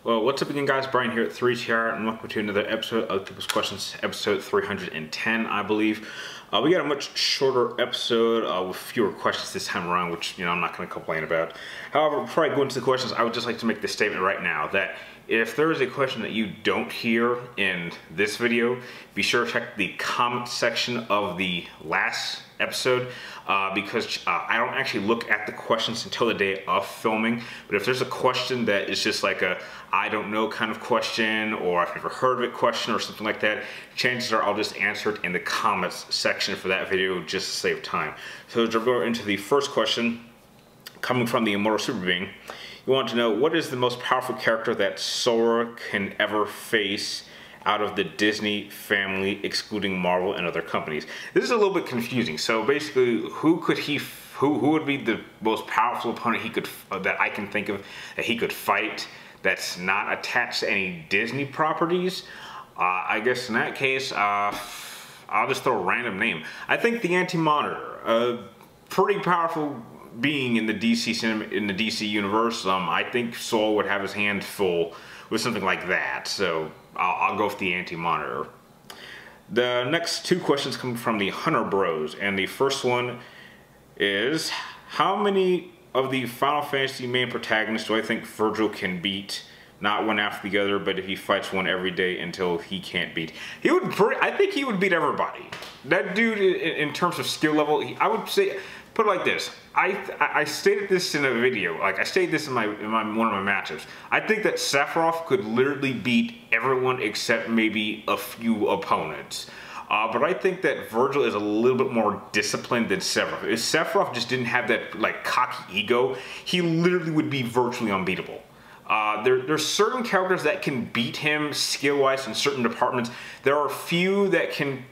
Well, what's up again, guys? Brian here at 3TR, and welcome to another episode of People's Questions, episode 310, I believe. We got a much shorter episode with fewer questions this time around, which, I'm not going to complain about. However, before I go into the questions, I would just like to make this statement right now that if there is a question that you don't hear in this video, be sure to check the comment section of the last episode because I don't actually look at the questions until the day of filming. But if there's a question that is just like a I don't know kind of question, or I've never heard of it question, or something like that, chances are I'll just answer it in the comments section for that video just to save time. So to go into the first question, coming from the Immortal Super Being, you want to know, what is the most powerful character that Sora can ever face out of the Disney family, excluding Marvel and other companies? This is a little bit confusing. So basically, who would be the most powerful opponent he could that I can think of that he could fight that's not attached to any Disney properties? I guess in that case, I'll just throw a random name. I think the Anti-Monitor, a pretty powerful being in the DC universe. I think Soul would have his hands full with something like that. So I'll go with the Anti-Monitor. The next two questions come from the Hunter Bros, and the first one is, how many of the Final Fantasy main protagonists do I think Virgil can beat? Not one after the other, but if he fights one every day until he can't beat. I think he would beat everybody. That dude, in terms of skill level, I would say, put it like this. I stated this in a video. Like, I stated this in one of my matchups. I think that Sephiroth could literally beat everyone except maybe a few opponents. But I think that Virgil is a little bit more disciplined than Sephiroth. If Sephiroth just didn't have that like cocky ego, he literally would be virtually unbeatable. There's certain characters that can beat him skill-wise in certain departments. There are a few that can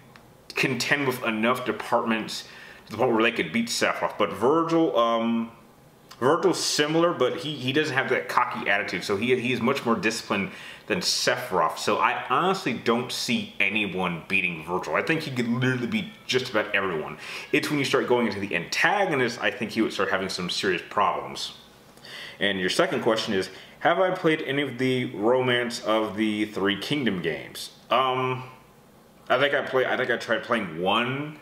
contend with enough departments to the point where they could beat Sephiroth. But Virgil's similar, but he doesn't have that cocky attitude. So he is much more disciplined than Sephiroth. So I honestly don't see anyone beating Virgil. I think he could literally beat just about everyone. It's when you start going into the antagonists, I think he would start having some serious problems. And your second question is, have I played any of the Romance of the Three Kingdom games? I think I tried playing one.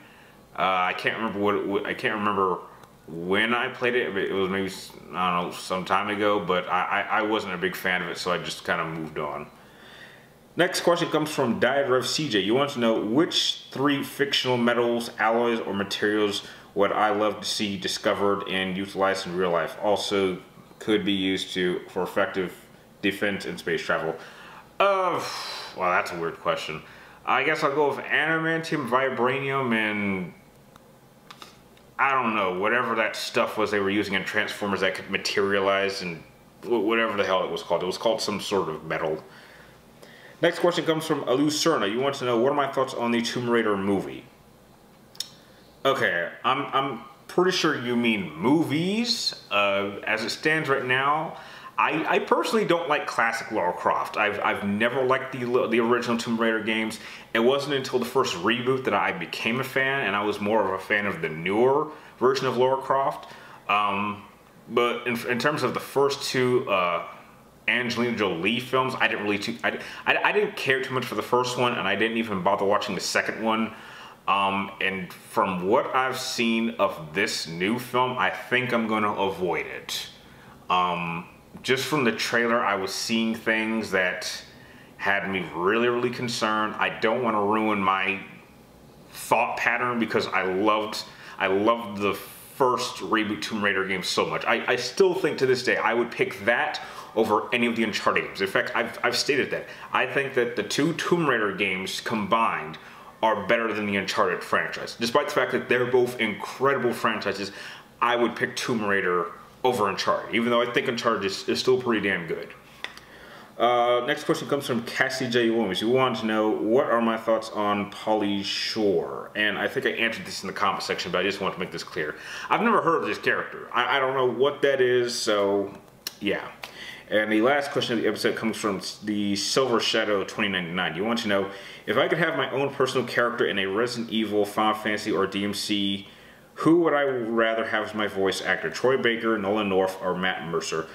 I can't remember I can't remember when I played it. It was maybe, I don't know, some time ago, but I wasn't a big fan of it, so I just kind of moved on. Next question comes from Diadrav CJ. You want to know, which three fictional metals, alloys, or materials would I love to see discovered and utilized in real life? Also could be used for effective defense and space travel. Well, that's a weird question. I guess I'll go with adamantium, vibranium, and I don't know, whatever that stuff was they were using in Transformers that could materialize, and whatever the hell it was called. It was called some sort of metal. Next question comes from Alu Cerna. You want to know, what are my thoughts on the Tomb Raider movie? Okay, I'm pretty sure you mean movies. As it stands right now, I personally don't like classic Lara Croft. I've never liked the original Tomb Raider games. It wasn't until the first reboot that I became a fan, and I was more of a fan of the newer version of Lara Croft. But in terms of the first two Angelina Jolie films, I didn't care too much for the first one, and I didn't even bother watching the second one. And from what I've seen of this new film, I think I'm going to avoid it. Just from the trailer, I was seeing things that had me really, really concerned. I don't want to ruin my thought pattern because I loved the first reboot Tomb Raider game so much. I still think to this day I would pick that over any of the Uncharted games. In fact, I've stated that. I think that the two Tomb Raider games combined are better than the Uncharted franchise. Despite the fact that they're both incredible franchises, I would pick Tomb Raider over Uncharted, even though I think Uncharted is still pretty damn good. Next question comes from Cassie J. Williams. You want to know, what are my thoughts on Pauly Shore? And I think I answered this in the comment section, but I just want to make this clear. I've never heard of this character. I don't know what that is, so yeah. And the last question of the episode comes from the Silver Shadow 2099. You want to know, if I could have my own personal character in a Resident Evil, Final Fantasy, or DMC, who would I rather have as my voice actor? Troy Baker, Nolan North, or Matt Mercer?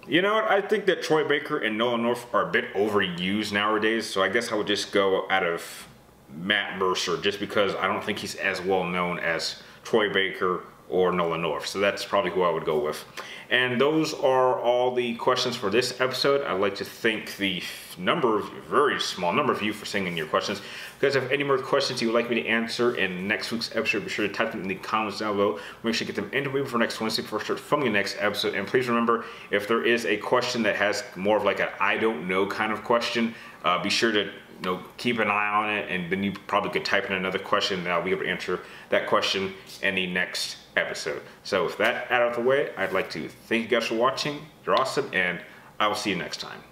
You know what? I think that Troy Baker and Nolan North are a bit overused nowadays, so I guess I would just go out of Matt Mercer just because I don't think he's as well known as Troy Baker or Nolan North. So that's probably who I would go with. And those are all the questions for this episode. I'd like to thank the very small number of you for sending in your questions. If you guys have any more questions you would like me to answer in next week's episode, be sure to type them in the comments down below. Make sure you get them into me for next Wednesday before I start filming the next episode. And please remember, if there is a question that has more of like an I don't know kind of question, be sure to keep an eye on it, and then you probably could type in another question and I'll be able to answer that question in the next episode. So with that out of the way, I'd like to thank you guys for watching. You're awesome, and I will see you next time.